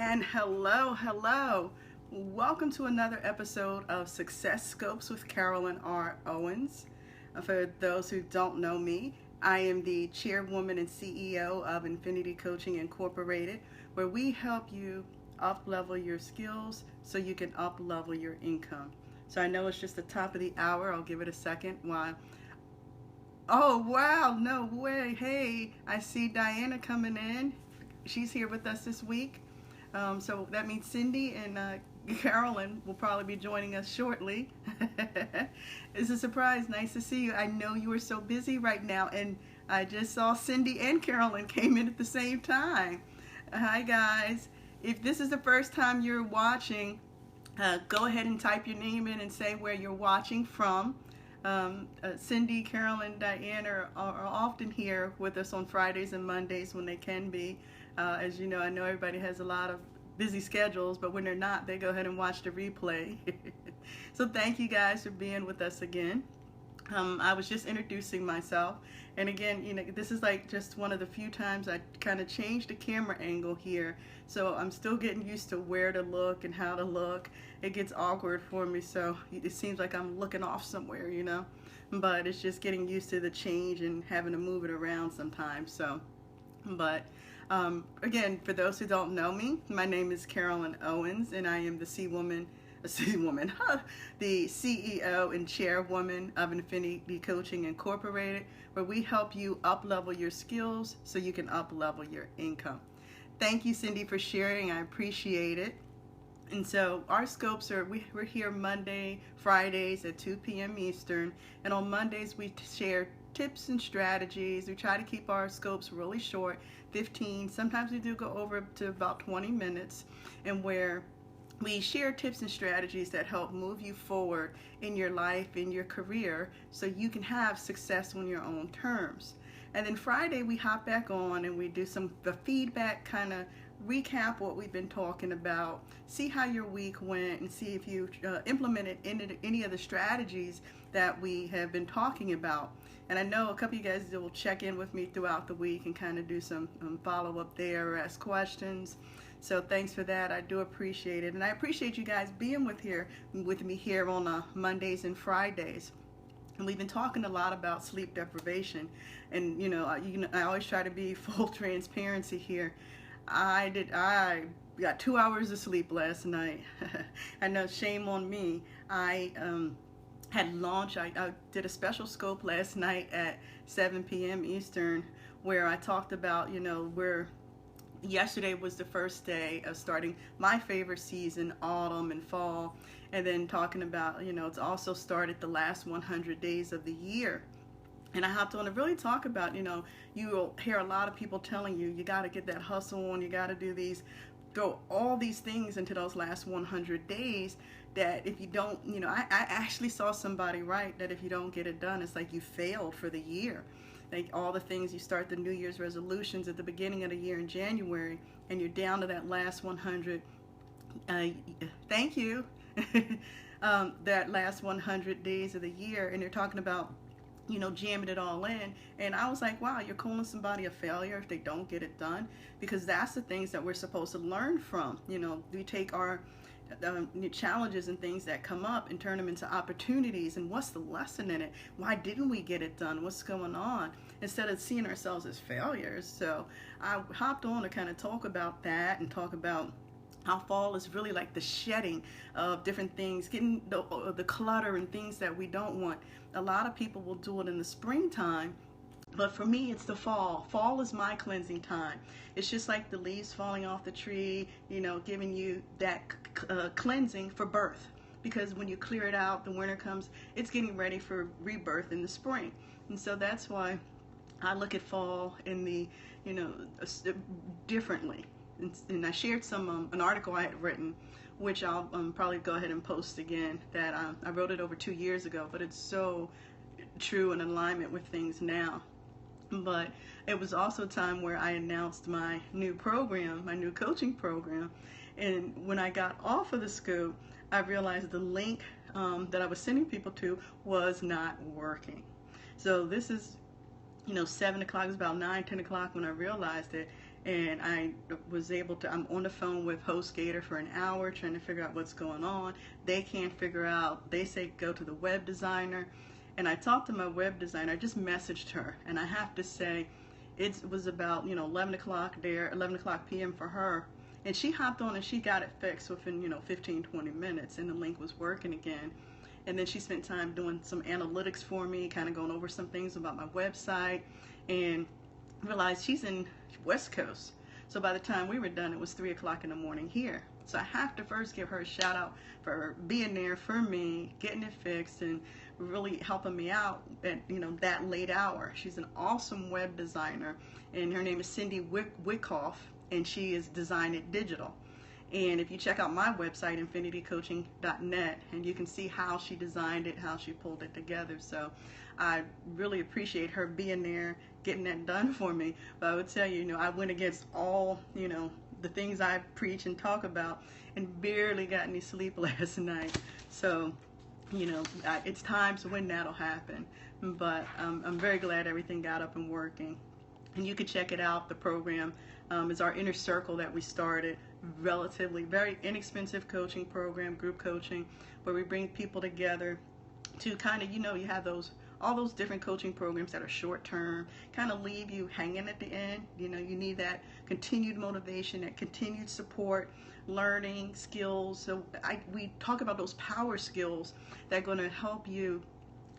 And hello. Welcome to another episode of Success Scopes with Carolyn R. Owens. For those who don't know me, I am the chairwoman and CEO of Infinity Coaching Incorporated, where we help you up-level your skills so you can up-level your income. So I know it's just the top of the hour. I'll give it a second while. Oh, wow, no way. Hey, I see Diana coming in. She's here with us this week. So that means Cindy and Carolyn will probably be joining us shortly. It's a surprise. Nice to see you. I know you are so busy right now, and I just saw Cindy and Carolyn came in at the same time. Hi, guys. If this is the first time you're watching, go ahead and type your name in and say where you're watching from. Cindy, Carolyn, Diane are often here with us on Fridays and Mondays when they can be. As you know, I know everybody has a lot of busy schedules, but when they're not, they go ahead and watch the replay. So thank you guys for being with us again. I was just introducing myself, and again, you know, this is like just one of the few times I kind of changed the camera angle here, so I'm still getting used to where to look and how to look. It gets awkward for me, so it seems like I'm looking off somewhere, you know, but it's just getting used to the change and having to move it around sometimes. So but again, for those who don't know me, my name is Carolyn Owens, and I am the the CEO and chairwoman of Infinity Coaching Incorporated, where we help you up-level your skills so you can up-level your income. Thank you, Cindy, for sharing. I appreciate it. And so our scopes are, we're here Monday, Fridays at 2 p.m. Eastern, and on Mondays we share tips and strategies. We try to keep our scopes really short, 15. Sometimes we do go over to about 20 minutes, and where we share tips and strategies that help move you forward in your life, in your career, so you can have success on your own terms. And then Friday we hop back on and we do the feedback, kind of recap what we've been talking about, see how your week went, and see if you implemented any of the strategies that we have been talking about. And I know a couple of you guys will check in with me throughout the week and kind of do some follow-up there or ask questions. So thanks for that. I do appreciate it. And I appreciate you guys being with me here on Mondays and Fridays. And we've been talking a lot about sleep deprivation. And you know, I always try to be full transparency here. I got 2 hours of sleep last night. I know, shame on me. I had lunch. I did a special scope last night at 7 p.m. Eastern, where I talked about, you know, where yesterday was the first day of starting my favorite season, autumn and fall, and then talking about, you know, it's also started the last 100 days of the year. And I hopped on to really talk about, you know, you will hear a lot of people telling you, you got to get that hustle on, you got to go all these things into those last 100 days, that if you don't, you know, I actually saw somebody write that if you don't get it done, it's like you failed for the year. Like all the things, you start the New Year's resolutions at the beginning of the year in January, and you're down to that last 100, thank you, that last 100 days of the year, and they're talking about, you know, jamming it all in. And I was like, wow, you're calling somebody a failure if they don't get it done? Because that's the things that we're supposed to learn from. You know, we take our challenges and things that come up and turn them into opportunities. And what's the lesson in it? Why didn't we get it done? What's going on? Instead of seeing ourselves as failures. So I hopped on to kind of talk about that and talk about how fall is really like the shedding of different things, getting the clutter and things that we don't want. A lot of people will do it in the springtime, but for me, it's the fall. Fall is my cleansing time. It's just like the leaves falling off the tree, you know, giving you that cleansing for birth. Because when you clear it out, the winter comes, it's getting ready for rebirth in the spring. And so that's why I look at fall in the, you know, differently. And I shared an article I had written, which I'll probably go ahead and post again, that I wrote it over 2 years ago, but it's so true in alignment with things now. But it was also a time where I announced my new program, my new coaching program, and when I got off of the scoop, I realized the link that I was sending people to was not working. So this is, you know, 7 o'clock, it was about 9, 10 o'clock when I realized it. and I was able to, I'm on the phone with HostGator for an hour trying to figure out what's going on. They can't figure out, they say go to the web designer, and I talked to my web designer. I just messaged her, and I have to say it was about 11 o'clock there, 11 o'clock p.m. for her, and she hopped on and she got it fixed within 15-20 minutes, and the link was working again. And then she spent time doing some analytics for me, kind of going over some things about my website, and realized she's in West Coast. So by the time we were done, it was 3 o'clock in the morning here. So I have to first give her a shout out for being there for me, getting it fixed, and really helping me out at that late hour. She's an awesome web designer, and her name is Cindy Wickoff, and she is Design It Digital. And if you check out my website, infinitycoaching.net, and you can see how she designed it, how she pulled it together. So I really appreciate her being there, getting that done for me. But I would tell you, I went against all, the things I preach and talk about, and barely got any sleep last night. So, it's times when that'll happen. But I'm very glad everything got up and working. And you can check it out. The program is our Inner Circle that we started. Relatively very inexpensive coaching program, group coaching, where we bring people together to kind of, you have all those different coaching programs that are short term, kind of leave you hanging at the end. You need that continued motivation, that continued support, learning skills. So we talk about those power skills that are going to help you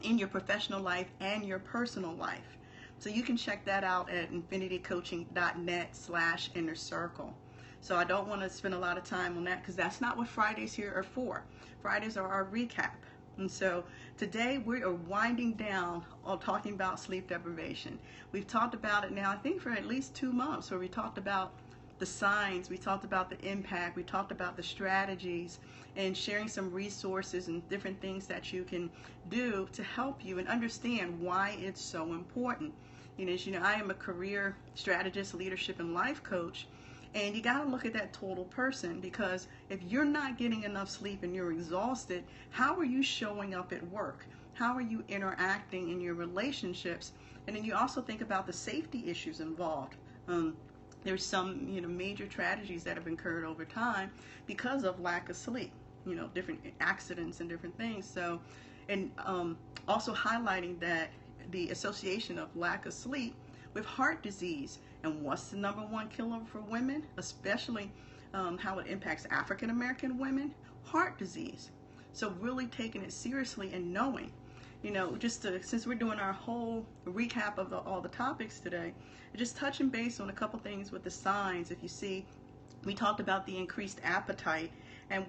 in your professional life and your personal life. So you can check that out at infinitycoaching.net/inner circle. So I don't want to spend a lot of time on that because that's not what Fridays here are for. Fridays are our recap. And so today we are winding down on talking about sleep deprivation. We've talked about it now, I think, for at least 2 months, where we talked about the signs, we talked about the impact, we talked about the strategies, and sharing some resources and different things that you can do to help you and understand why it's so important. As you know, I am a career strategist, leadership, and life coach. And you got to look at that total person, because if you're not getting enough sleep and you're exhausted, how are you showing up at work? How are you interacting in your relationships? And then you also think about the safety issues involved. There's some major tragedies that have occurred over time because of lack of sleep, different accidents and different things. So, and also highlighting that the association of lack of sleep with heart disease. And what's the #1 killer for women, especially how it impacts African American women? Heart disease. So really taking it seriously and knowing, since we're doing our whole recap of all the topics today, just touching base on a couple things with the signs. If you see, we talked about the increased appetite, and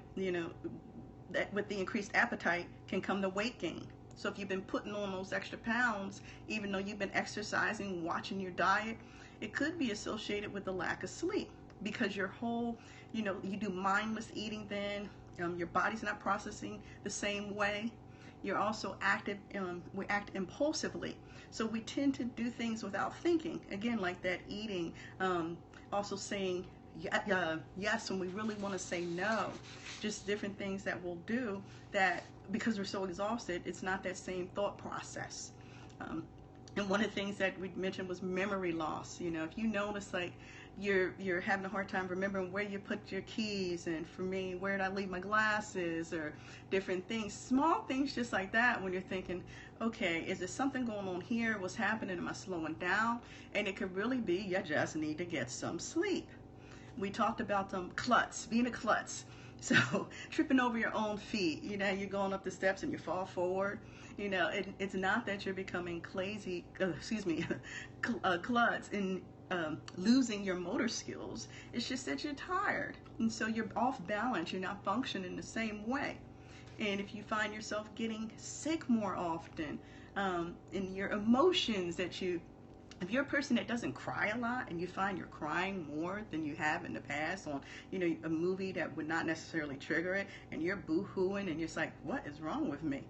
that with the increased appetite can come the weight gain. So if you've been putting on those extra pounds, even though you've been exercising, watching your diet, it could be associated with the lack of sleep, because your whole, you do mindless eating then, your body's not processing the same way. You're also active, we act impulsively. So we tend to do things without thinking. Again, like that eating, also saying yes when we really want to say no. Just different things that we'll do that, because we're so exhausted, it's not that same thought process. And one of the things that we mentioned was memory loss. If you notice like you're having a hard time remembering where you put your keys, and for me, where did I leave my glasses, or different things, small things just like that, when you're thinking, okay, is there something going on here? What's happening? Am I slowing down? And it could really be you just need to get some sleep. We talked about klutz, being a klutz. So tripping over your own feet, you're going up the steps and you fall forward. It's not that you're becoming klutz and losing your motor skills. It's just that you're tired, and so you're off balance. You're not functioning the same way. And if you find yourself getting sick more often, in your emotions if you're a person that doesn't cry a lot, and you find you're crying more than you have in the past on, a movie that would not necessarily trigger it, and you're boo-hooing, and you're just like, what is wrong with me?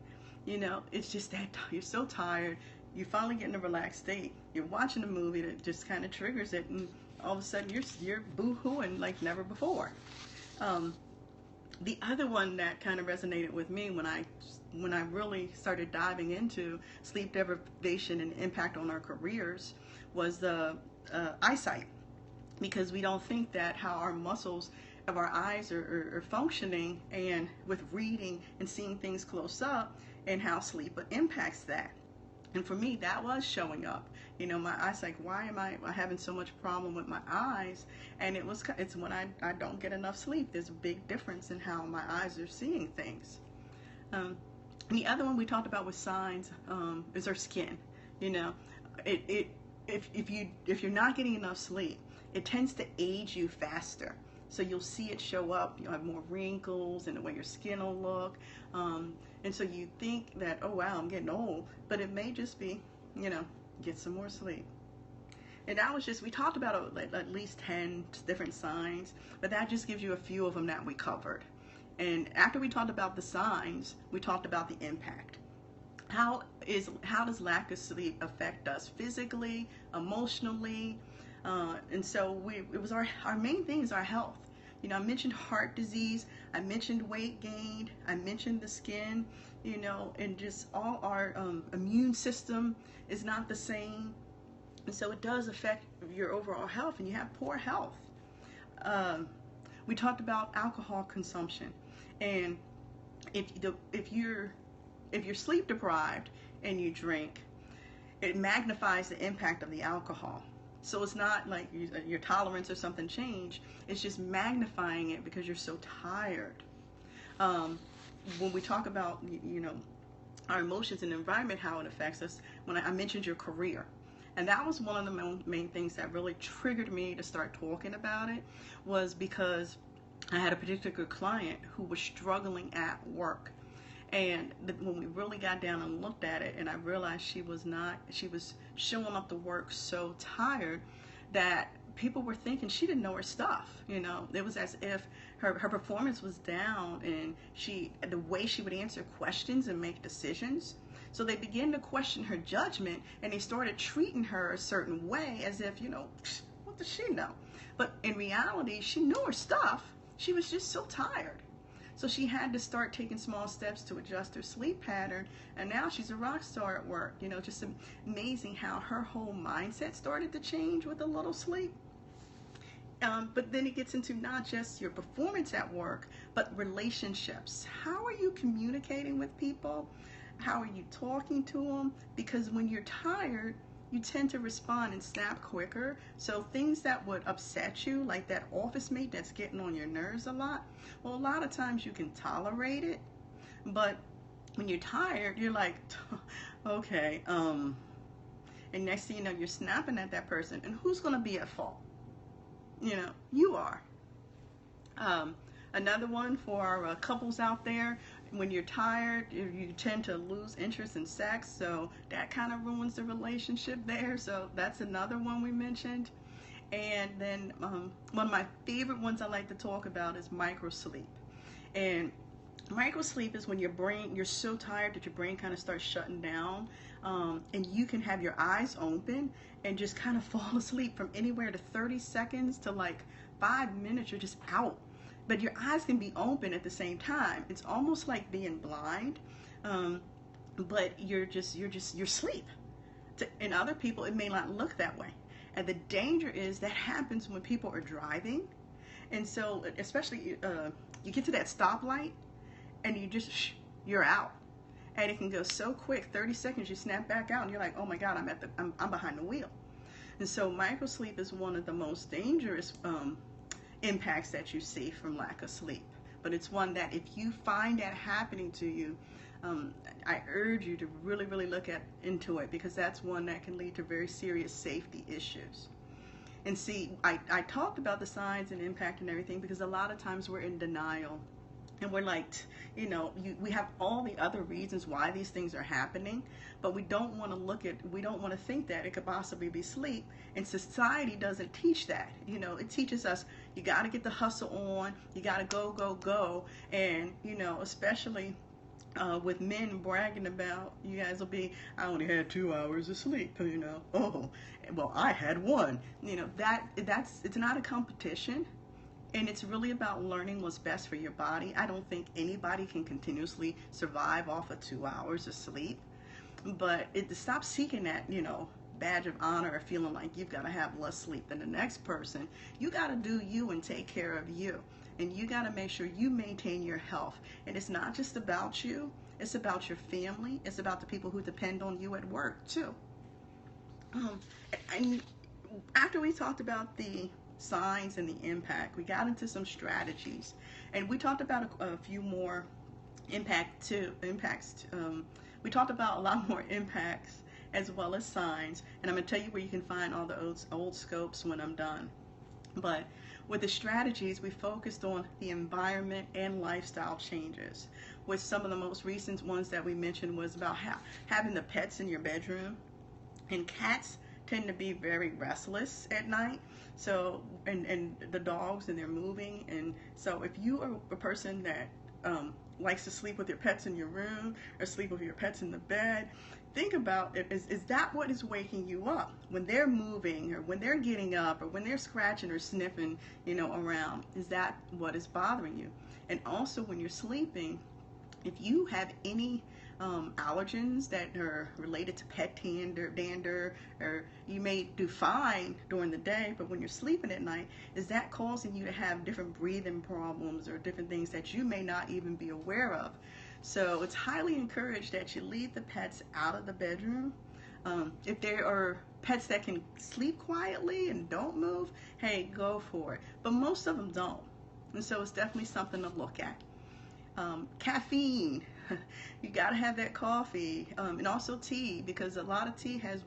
It's just that you're so tired. You finally get in a relaxed state. You're watching a movie that just kind of triggers it, and all of a sudden you're boo-hooing like never before. The other one that kind of resonated with me when I really started diving into sleep deprivation and impact on our careers was the eyesight. because we don't think that how our muscles of our eyes are functioning, and with reading and seeing things close up, and how sleep impacts that. And for me, that was showing up. You know, my eyes, like, why am I having so much problem with my eyes? And it's when I don't get enough sleep. There's a big difference in how my eyes are seeing things. And the other one we talked about with signs is our skin. You know, if you're not getting enough sleep, it tends to age you faster. So you'll see it show up. You'll have more wrinkles and the way your skin will look. And so you think that, oh wow, I'm getting old, but it may just be, you know, get some more sleep. And that was just, we talked about at least 10 different signs, but that just gives you a few of them that we covered. And after we talked about the signs, we talked about the impact. How does lack of sleep affect us physically, emotionally? And so it was our main thing is our health. You know, I mentioned heart disease, I mentioned weight gain, I mentioned the skin, you know, and just all our immune system is not the same. And so it does affect your overall health, and you have poor health. We talked about alcohol consumption, and if you're sleep deprived and you drink, it magnifies the impact of the alcohol. So it's not like your tolerance or something changed. It's just magnifying it because you're so tired. When we talk about, you know, our emotions and environment, how it affects us, when I mentioned your career. And that was one of the main things that really triggered me to start talking about it, was because I had a particular client who was struggling at work. And when we really got down and looked at it, and I realized she was showing up to work so tired that people were thinking she didn't know her stuff. You know, it was as if her performance was down, and the way she would answer questions and make decisions. So they began to question her judgment, and they started treating her a certain way, as if, you know, what does she know? But in reality, she knew her stuff. She was just so tired. So she had to start taking small steps to adjust her sleep pattern, and now she's a rock star at work. You know, just amazing how her whole mindset started to change with a little sleep. But then it gets into not just your performance at work, but relationships. How are you communicating with people? How are you talking to them? Because when you're tired, you tend to respond and snap quicker. So things that would upset you, like that office mate that's getting on your nerves a lot, well, a lot of times you can tolerate it. But when you're tired, you're like, okay, and next thing you know, you're snapping at that person, and who's going to be at fault? You know, you are. Another one for our couples out there, when you're tired, you tend to lose interest in sex, so that kind of ruins the relationship there. So that's another one we mentioned. And then one of my favorite ones I like to talk about is microsleep. And microsleep is when you're so tired that your brain kind of starts shutting down, and you can have your eyes open and just kind of fall asleep from anywhere to 30 seconds to like 5 minutes. You're just out, but your eyes can be open at the same time. It's almost like being blind, but you're asleep. In other people, it may not look that way. And the danger is that happens when people are driving. And so, especially, you get to that stoplight, and you're out. And it can go so quick, 30 seconds, you snap back out, and you're like, oh my God, I'm behind the wheel. And so microsleep is one of the most dangerous impacts that you see from lack of sleep. But it's one that if you find that happening to you, I urge you to really, really look into it, because that's one that can lead to very serious safety issues. And see, I talked about the signs and impact and everything because a lot of times we're in denial. And we're like, you know, we have all the other reasons why these things are happening, but we don't want to think that it could possibly be sleep. And society doesn't teach that. You know, it teaches us you got to get the hustle on, you got to go. And, you know, especially with men bragging about, you guys will be, I only had 2 hours of sleep, you know. Oh, well, I had 1. You know, it's not a competition. And it's really about learning what's best for your body. I don't think anybody can continuously survive off of 2 hours of sleep. But stop seeking that, you know, badge of honor of feeling like you've got to have less sleep than the next person. You got to do you and take care of you. And you got to make sure you maintain your health. And it's not just about you, it's about your family, it's about the people who depend on you at work too. And after we talked about the signs and the impact, we got into some strategies, and we talked about a few more impacts. We talked about a lot more impacts as well as signs, and I'm going to tell you where you can find all the old scopes when I'm done. But with the strategies, we focused on the environment and lifestyle changes. With some of the most recent ones that we mentioned was about having the pets in your bedroom. And cats tend to be very restless at night. So, and the dogs, and they're moving. And so if you are a person that likes to sleep with your pets in your room or sleep with your pets in the bed, think about it. Is that what is waking you up? When they're moving or when they're getting up or when they're scratching or sniffing, around, is that what is bothering you? And also when you're sleeping, if you have any allergens that are related to pet dander, or you may do fine during the day, but when you're sleeping at night, is that causing you to have different breathing problems or different things that you may not even be aware of? So it's highly encouraged that you leave the pets out of the bedroom. If there are pets that can sleep quietly and don't move, hey, go for it. But most of them don't. And so it's definitely something to look at. Caffeine. You got to have that coffee, and also tea, because a lot of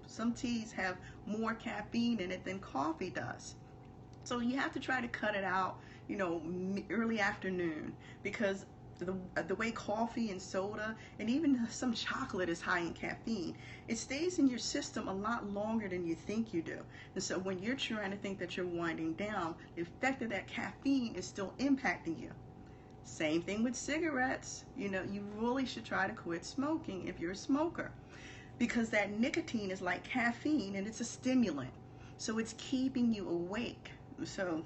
some teas have more caffeine in it than coffee does. So you have to try to cut it out, early afternoon, because the way coffee and soda and even some chocolate is high in caffeine, it stays in your system a lot longer than you think you do. And so when you're trying to think that you're winding down, the effect of that caffeine is still impacting you. Same thing with cigarettes. You really should try to quit smoking if you're a smoker, because that nicotine is like caffeine and it's a stimulant. So it's keeping you awake. So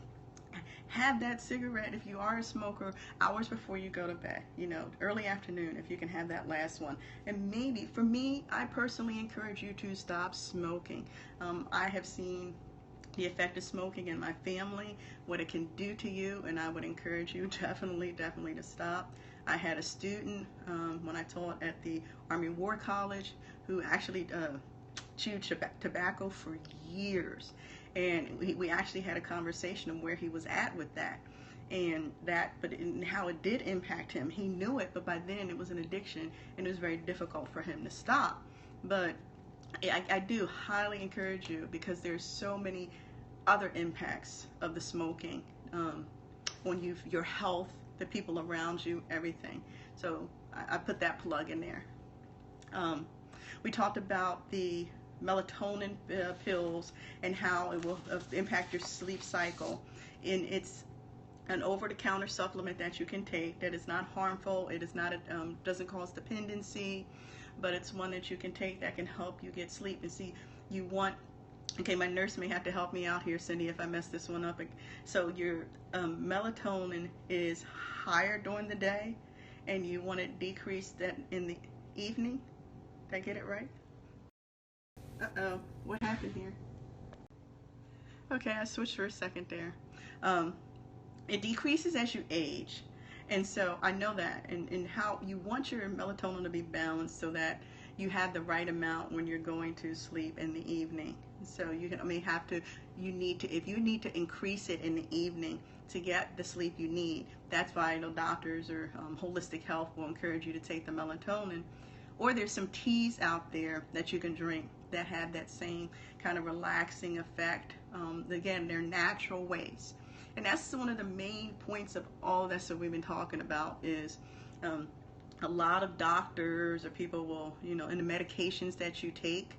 have that cigarette if you are a smoker hours before you go to bed, early afternoon if you can have that last one. And maybe, for me, I personally encourage you to stop smoking. I have seen the effect of smoking in my family, what it can do to you, and I would encourage you definitely to stop. I had a student when I taught at the Army War College who actually chewed tobacco for years, and we actually had a conversation of where he was at with that, but how it did impact him. He knew it, but by then it was an addiction, and it was very difficult for him to stop. But I do highly encourage you, because there's so many other impacts of the smoking on your health, the people around you, everything. So I put that plug in there. We talked about the melatonin pills and how it will impact your sleep cycle. And it's an over-the-counter supplement that you can take that is not harmful. It is not doesn't cause dependency, but it's one that you can take that can help you get sleep. And see, okay, my nurse may have to help me out here, Cindy, if I mess this one up. So your melatonin is higher during the day, and you want to decrease that in the evening. Did I get it right? Uh-oh, what happened here? Okay, I switched for a second there. It decreases as you age. And so I know that, and how you want your melatonin to be balanced so that you have the right amount when you're going to sleep in the evening. So if you need to increase it in the evening to get the sleep you need. That's why doctors or holistic health will encourage you to take the melatonin. Or there's some teas out there that you can drink that have that same kind of relaxing effect. Again, they're natural ways. And that's one of the main points of all this that we've been talking about is a lot of doctors or people will, in the medications that you take,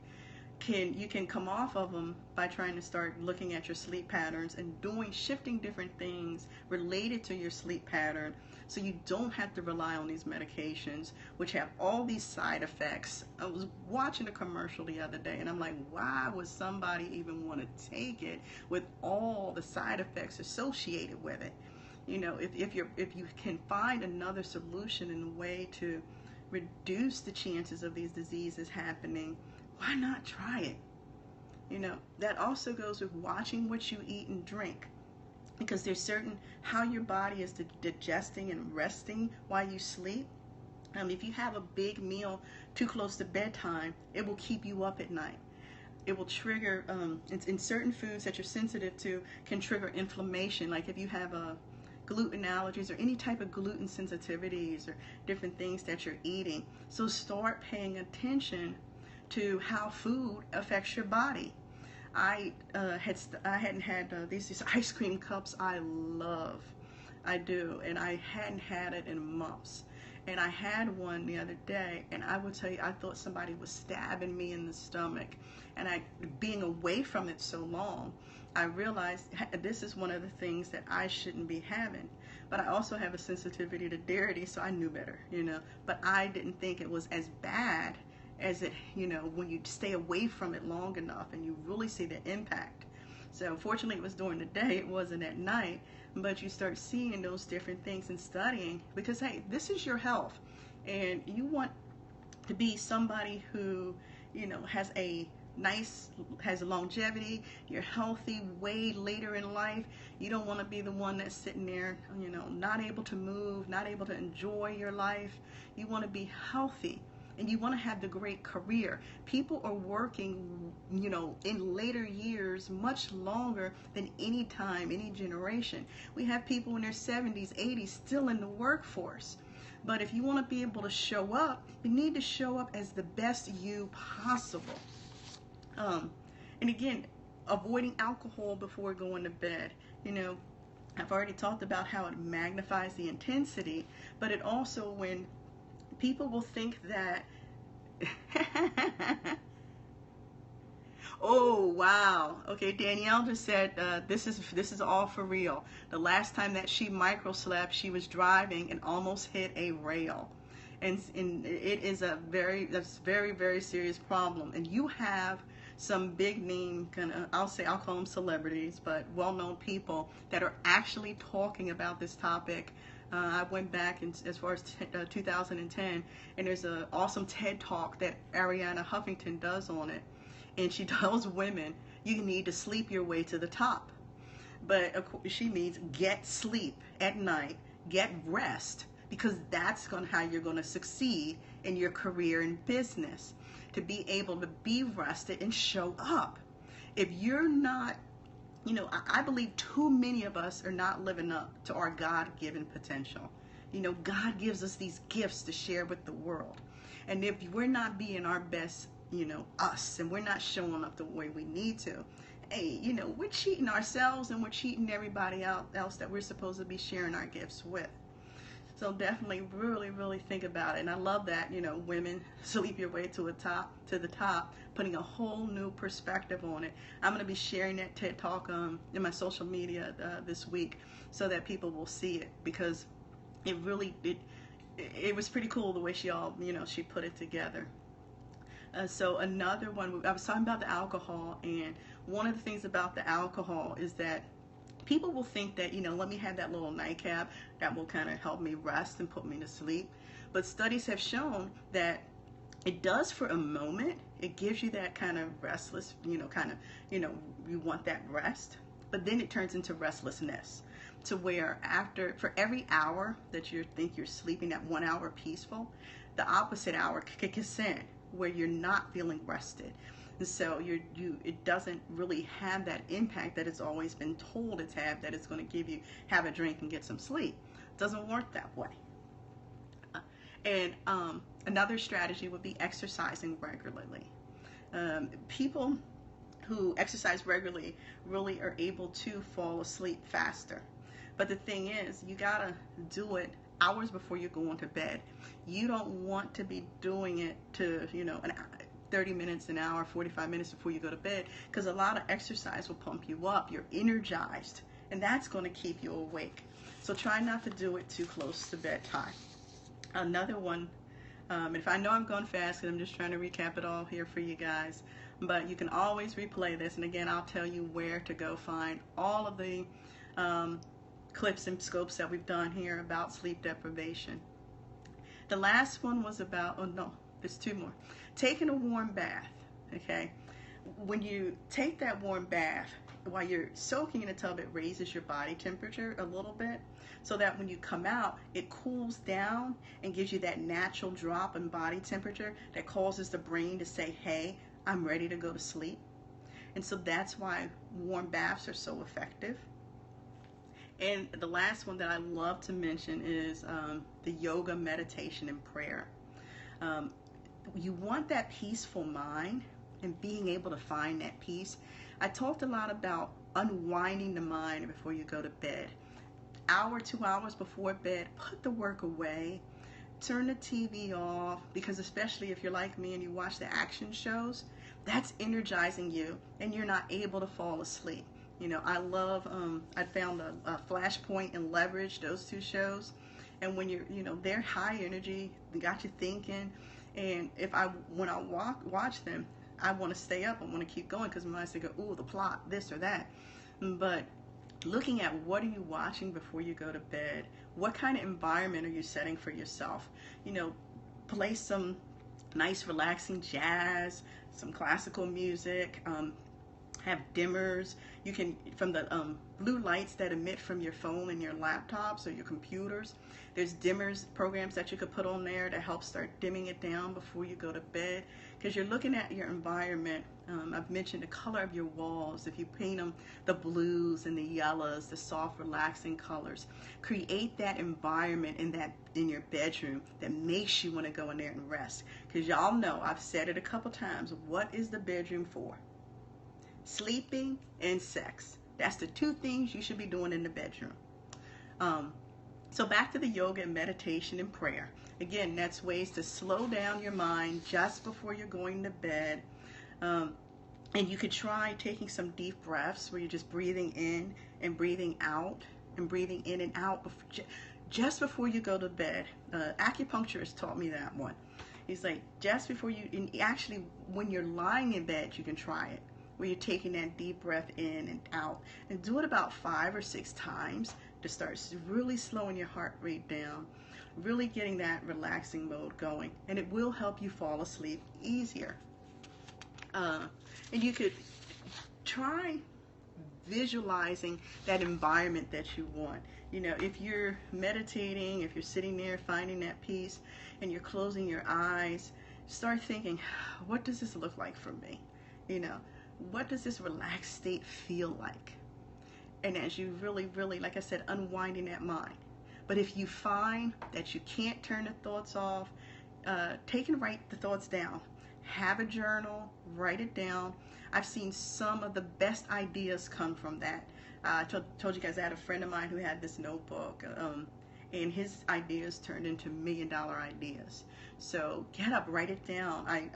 you can come off of them by trying to start looking at your sleep patterns and shifting different things related to your sleep pattern, so you don't have to rely on these medications which have all these side effects. I was watching a commercial the other day and I'm like, why would somebody even want to take it with all the side effects associated with it? If you can find another solution and a way to reduce the chances of these diseases happening, why not try it? You know, that also goes with watching what you eat and drink, because there's certain how your body is digesting and resting while you sleep. If you have a big meal too close to bedtime, it will keep you up at night. It will trigger, in certain foods that you're sensitive to, can trigger inflammation. Like if you have gluten allergies or any type of gluten sensitivities or different things that you're eating. So start paying attention to how food affects your body. I hadn't had these ice cream cups I love. I do, and I hadn't had it in months. And I had one the other day, and I will tell you, I thought somebody was stabbing me in the stomach. And being away from it so long, I realized this is one of the things that I shouldn't be having. But I also have a sensitivity to dairy, so I knew better, you know. But I didn't think it was as bad as it, you know, when you stay away from it long enough and you really see the impact. So fortunately it was during the day, it wasn't at night, but you start seeing those different things and studying, because hey, this is your health, and you want to be somebody who, you know, has longevity, you're healthy way later in life. You don't want to be the one that's sitting there, you know, not able to move, not able to enjoy your life. You want to be healthy. And you want to have the great career. People are working, you know, in later years much longer than any time, any generation. We have people in their 70s, 80s still in the workforce. But if you want to be able to show up, you need to show up as the best you possible. And again, avoiding alcohol before going to bed. You know, I've already talked about how it magnifies the intensity, but it also, when people will think that oh wow, okay, Danielle just said this is all for real. The last time that she micro slept, she was driving and almost hit a rail, and it is that's very, very serious problem. And you have some big name I'll call them celebrities, but well-known people that are actually talking about this topic. I went back as far as 2010, and there's an awesome TED Talk that Ariana Huffington does on it. And she tells women, you need to sleep your way to the top. But of course, she means get sleep at night, get rest, because that's how you're going to succeed in your career and business, to be able to be rested and show up. If you're not, you know, I believe too many of us are not living up to our God-given potential. You know, God gives us these gifts to share with the world. And if we're not being our best, you know, us, and we're not showing up the way we need to, hey, you know, we're cheating ourselves and we're cheating everybody else that we're supposed to be sharing our gifts with. So definitely really, really think about it. And I love that, you know, women sleep your way to the top, putting a whole new perspective on it. I'm going to be sharing that TED Talk in my social media this week, so that people will see it, because it was pretty cool the way she put it together. So another one, I was talking about the alcohol, and one of the things about the alcohol is that people will think that, you know, let me have that little nightcap, that will kind of help me rest and put me to sleep. But studies have shown that it does for a moment. It gives you that kind of restless, you want that rest. But then it turns into restlessness, to where for every hour that you think you're sleeping, that 1 hour peaceful, the opposite hour kicks in, where you're not feeling rested. And so it doesn't really have that impact that it's always been told it's had, that it's going to give you, have a drink and get some sleep. It doesn't work that way. And another strategy would be exercising regularly. People who exercise regularly really are able to fall asleep faster. But the thing is, you gotta do it hours before you're going to bed. You don't want to be doing it to, 30 minutes, an hour, 45 minutes before you go to bed, because a lot of exercise will pump you up. You're energized, and that's going to keep you awake. So try not to do it too close to bedtime. Another one, if I know I'm going fast, because I'm just trying to recap it all here for you guys, but you can always replay this, and again, I'll tell you where to go find all of the clips and scopes that we've done here about sleep deprivation. The last one was about, there's two more. Taking a warm bath, okay? when you take that warm bath, while you're soaking in a tub, it raises your body temperature a little bit so that when you come out, it cools down and gives you that natural drop in body temperature that causes the brain to say, hey, I'm ready to go to sleep. And so that's why warm baths are so effective. And the last one that I love to mention is the yoga, meditation, and prayer. Um, you want that peaceful mind and being able to find that peace. I talked a lot about unwinding the mind before you go to bed. Hour, 2 hours before bed, put the work away. Turn the TV off, because especially if you're like me and you watch the action shows, that's energizing you and you're not able to fall asleep. You know, I found a Flashpoint and Leverage, those two shows. And when they're high energy, they got you thinking. And when I watch them, I want to stay up. I want to keep going because my mind say, "Ooh, the plot, this or that." But looking at what are you watching before you go to bed? What kind of environment are you setting for yourself? Play some nice relaxing jazz, some classical music, have dimmers. You can, from the blue lights that emit from your phone and your laptops or your computers, there's dimmers programs that you could put on there to help start dimming it down before you go to bed, because you're looking at your environment. I've mentioned the color of your walls. If you paint them the blues and the yellows, the soft relaxing colors, create that environment in your bedroom that makes you want to go in there and rest. Because y'all know, I've said it a couple times, what is the bedroom for? Sleeping and sex. That's the two things you should be doing in the bedroom. So back to the yoga and meditation and prayer. Again, that's ways to slow down your mind just before you're going to bed. And you could try taking some deep breaths where you're just breathing in and breathing out and breathing in and out just before you go to bed. Acupuncturist taught me that one. He's like, just before and actually when you're lying in bed, you can try it, where you're taking that deep breath in and out, and do it about 5 or 6 times to start really slowing your heart rate down, really getting that relaxing mode going, and it will help you fall asleep easier. And you could try visualizing that environment that you want. If you're meditating, if you're sitting there finding that peace and you're closing your eyes, start thinking, what does this look like for me? What does this relaxed state feel like? And as you really, really, like I said, unwinding that mind. But if you find that you can't turn the thoughts off, take and write the thoughts down. Have a journal, write it down. I've seen some of the best ideas come from that. I told you guys I had a friend of mine who had this notebook, and his ideas turned into $1 million ideas. So get up, write it down. I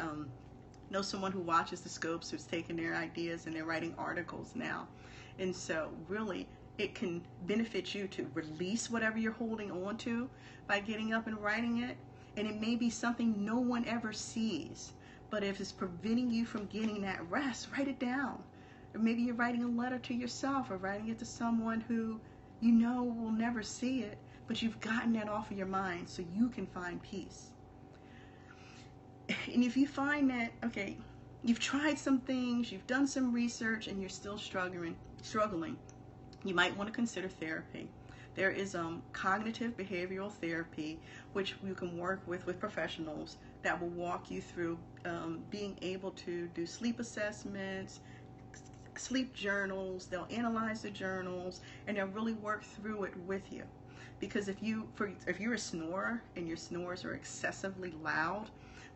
know someone who watches the Scopes who's taken their ideas and they're writing articles now. And so really it can benefit you to release whatever you're holding on to by getting up and writing it. And it may be something no one ever sees, but if it's preventing you from getting that rest, write it down. Or maybe you're writing a letter to yourself or writing it to someone who you know will never see it, but you've gotten that off of your mind so you can find peace. And if you find that, okay, you've tried some things, you've done some research, and you're still struggling, you might want to consider therapy. There is cognitive behavioral therapy, which you can work with professionals that will walk you through being able to do sleep assessments, sleep journals. They'll analyze the journals, and they'll really work through it with you. Because if you're a snorer and your snores are excessively loud,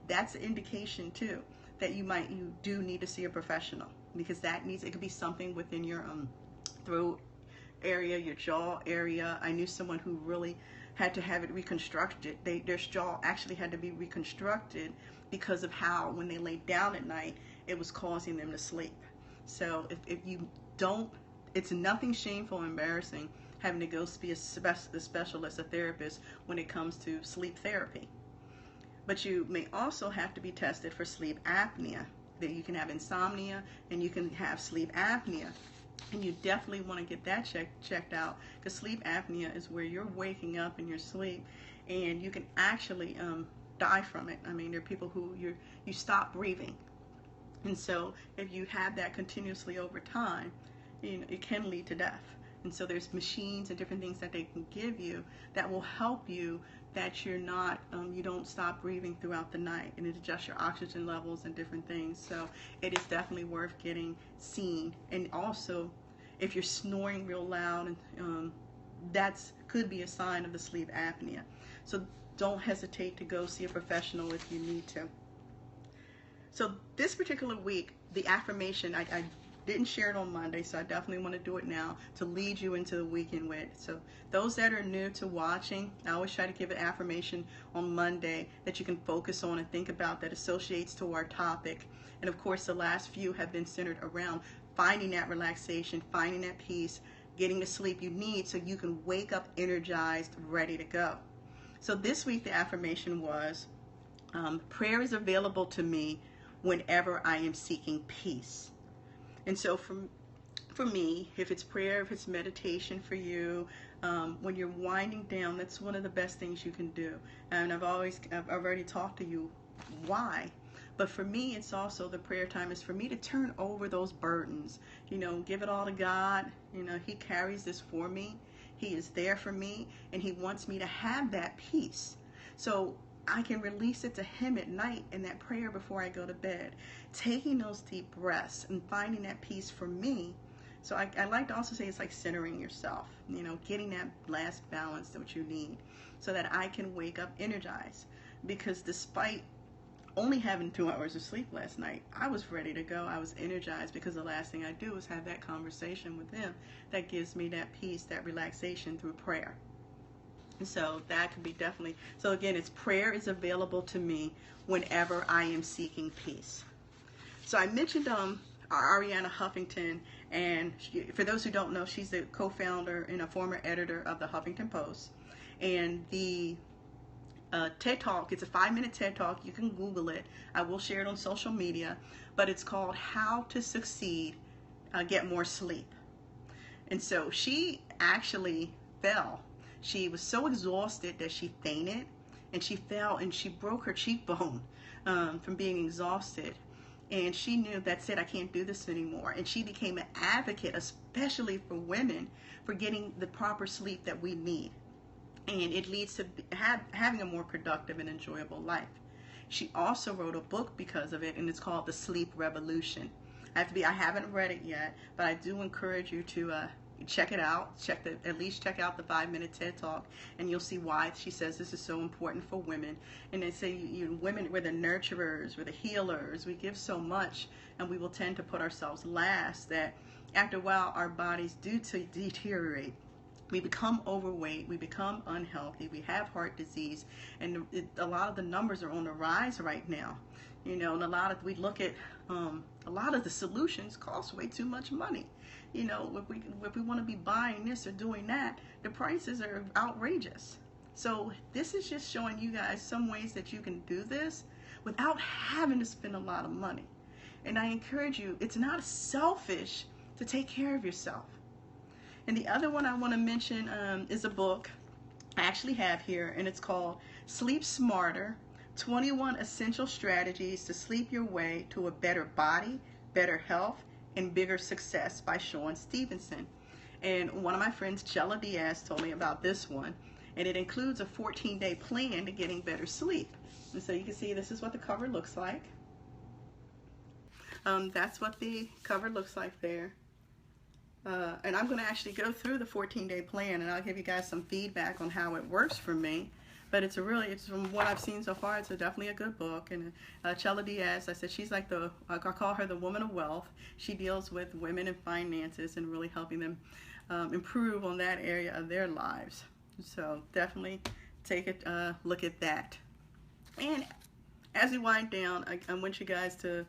that's an indication too that you do need to see a professional, because it could be something within your throat area, your jaw area. I knew someone who really had to have it reconstructed. Their jaw actually had to be reconstructed because of how, when they laid down at night, it was causing them to sleep. So if you don't, it's nothing shameful or embarrassing having to go see a specialist, a therapist, when it comes to sleep therapy. But you may also have to be tested for sleep apnea. That you can have insomnia and you can have sleep apnea. And you definitely want to get that checked out, because sleep apnea is where you're waking up in your sleep and you can actually die from it. I mean, there are people who you stop breathing. And so if you have that continuously over time, it can lead to death. And so there's machines and different things that they can give you that will help you, that you're not, you don't stop breathing throughout the night, and it adjusts your oxygen levels and different things. So it is definitely worth getting seen. And also, if you're snoring real loud, that's could be a sign of the sleep apnea. So don't hesitate to go see a professional if you need to. So this particular week, the affirmation, I didn't share it on Monday, so I definitely want to do it now to lead you into the weekend with. So those that are new to watching, I always try to give an affirmation on Monday that you can focus on and think about that associates to our topic. And of course, the last few have been centered around finding that relaxation, finding that peace, getting the sleep you need so you can wake up energized, ready to go. So this week, the affirmation was, prayer is available to me whenever I am seeking peace. And so for me, if it's prayer, if it's meditation for you, when you're winding down, that's one of the best things you can do. And I've already talked to you why. But for me, it's also the prayer time is for me to turn over those burdens, give it all to God. He carries this for me. He is there for me, and he wants me to have that peace. So I can release it to him at night in that prayer before I go to bed, taking those deep breaths and finding that peace for me. So I like to also say it's like centering yourself, getting that last balance that you need so that I can wake up energized. Because despite only having 2 hours of sleep last night, I was ready to go. I was energized because the last thing I do is have that conversation with him that gives me that peace, that relaxation through prayer. And so that could be definitely, so again, it's prayer is available to me whenever I am seeking peace. So I mentioned Arianna Huffington, and for those who don't know, she's the co-founder and a former editor of the Huffington Post. And the TED Talk, it's a 5-minute TED Talk. You can Google it. I will share it on social media, but it's called How to Succeed, Get More Sleep. And so she actually fell. She was so exhausted that she fainted, and she fell and she broke her cheekbone from being exhausted. And she knew, that's it, I can't do this anymore. And she became an advocate, especially for women, for getting the proper sleep that we need. And it leads to having a more productive and enjoyable life. She also wrote a book because of it, and it's called The Sleep Revolution. I haven't read it yet, but I do encourage you to check it out. At least check out the 5-minute TED Talk, and you'll see why she says this is so important for women. And they say women, we're the nurturers, we're the healers. We give so much, and we will tend to put ourselves last, that after a while our bodies do deteriorate. We become overweight, we become unhealthy, we have heart disease, and a lot of the numbers are on the rise right now. And we look at a lot of the solutions cost way too much money. If we want to be buying this or doing that, the prices are outrageous. So this is just showing you guys some ways that you can do this without having to spend a lot of money. And I encourage you, it's not selfish to take care of yourself. And the other one I want to mention is a book I actually have here, and it's called Sleep Smarter, 21 Essential Strategies to Sleep Your Way to a Better Body, Better Health, and Bigger Success by Sean Stevenson. And one of my friends, Chella Diaz, told me about this one, and it includes a 14-day plan to getting better sleep. And so you can see this is what the cover looks like. That's what the cover looks like there. And I'm going to actually go through the 14-day plan, and I'll give you guys some feedback on how it works for me. But it's from what I've seen so far, it's definitely a good book. And Chella Diaz, I said, she's like I call her the woman of wealth. She deals with women and finances and really helping them improve on that area of their lives. So definitely take a look at that. And as we wind down, I want you guys to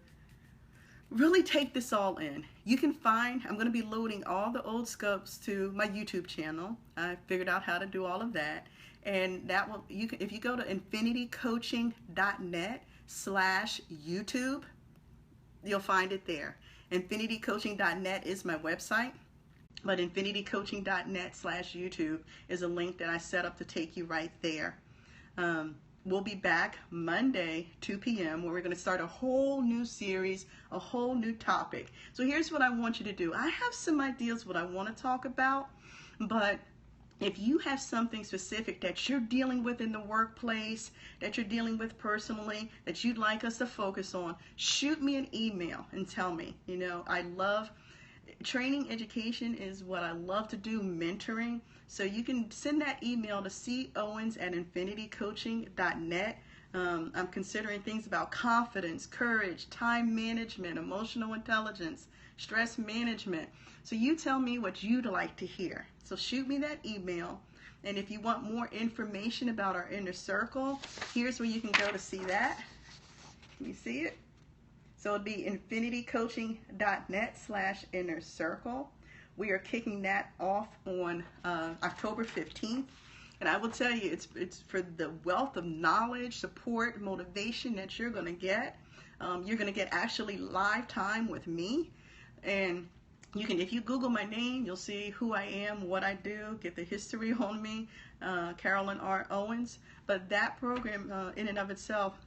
really take this all in. I'm going to be loading all the old scopes to my YouTube channel. I figured out how to do all of that. And that will, if you go to infinitycoaching.net/YouTube, you'll find it there. Infinitycoaching.net is my website, but infinitycoaching.net/YouTube is a link that I set up to take you right there. we'll be back Monday, 2 p.m., where we're going to start a whole new series, a whole new topic. So here's what I want you to do. I have some ideas what I want to talk about, but if you have something specific that you're dealing with in the workplace, that you're dealing with personally, that you'd like us to focus on, shoot me an email and tell me. You know, I love training. Education is what I love to do, mentoring. So you can send that email to cowens@infinitycoaching.net. I'm considering things about confidence, courage, time management, emotional intelligence, stress management. So you tell me what you'd like to hear. So shoot me that email. And if you want more information about our inner circle, here's where you can go to see that. Can you see it? So it'll be infinitycoaching.net/inner circle. We are kicking that off on October 15th. And I will tell you, it's for the wealth of knowledge, support, motivation that you're going to get. You're going to get actually live time with me. And you can, if you Google my name, you'll see who I am, what I do, get the history on me, Carolyn R. Owens. But that program in and of itself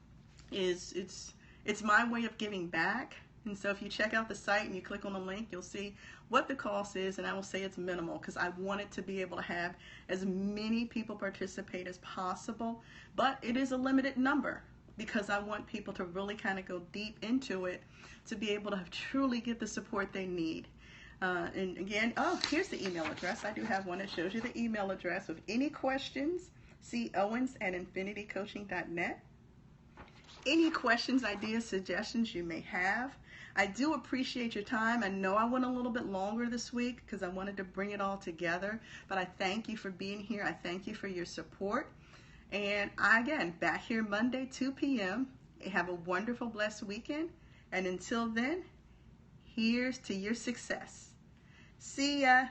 it's my way of giving back. And so if you check out the site and you click on the link, you'll see what the cost is, and I will say it's minimal because I want it to be able to have as many people participate as possible. But it is a limited number because I want people to really kind of go deep into it to be able to truly get the support they need. And again, here's the email address. I do have one that shows you the email address. With any questions, see Owens@infinitycoaching.net. Any questions, ideas, suggestions you may have. I do appreciate your time. I know I went a little bit longer this week because I wanted to bring it all together, but I thank you for being here. I thank you for your support. And again, back here Monday, 2 p.m. Have a wonderful, blessed weekend. And until then, here's to your success. See ya.